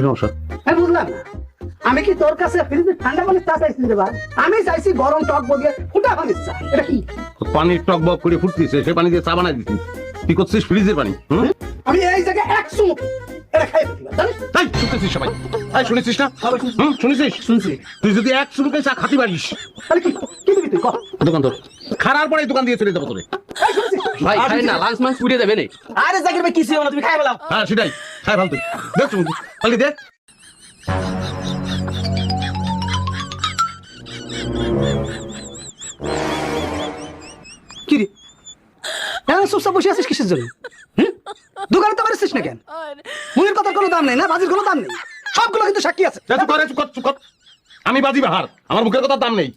সমস্যা? আমি বুঝলাম না, আমি কি তোর কাছে ফ্রিজে ঠান্ডা পানির চা চাইছি রে ভাই? আমি চাইছি গরম টক বগিয়ে ফুটা পানির চা। এটা কি? পানির টক বক করে ফুটতেছে, সে পানি দিয়ে চা বানাই দিচ্ছিস। তুই করছিস ফ্রিজের পানি। আমি এই জায়গায় এক চুমুক এটা খাই ফেলি, জানিস? তাই শুনতেছিস সবাই? তাই শুনেছিস না? শুনেছিস? শুনছি। তুই যদি এক চুমুকে চা খাতি পারিস, তাহলে কি কি দিবি তুই? কর। দোকান তোর খারার পরে দোকান দিয়ে চলে যাবো তোরে। এই শুনছি। ভাই খাই না, লাঞ্চ মাঞ্চ পুড়ে দেবে না। আরে জাকির ভাই কিছু না, তুমি খাই ফেলাও। হ্যাঁ সেটাই, খাই ভালো তুই দেখ চুমুক খালি দেখ। কি রে? এখন চুপচাপ বসে আছিস কিসের জন্য? দোকানে তো পারিস না কেন? মুনির কথার কোনো দাম নেই না, বাজির কোনো দাম নেই, সবগুলো কিন্তু সাক্ষী আছে। চুপ কর, চুপ কর, চুপ কর। আমি বাজি বাহার, আমার মুখের কথার দাম নেই।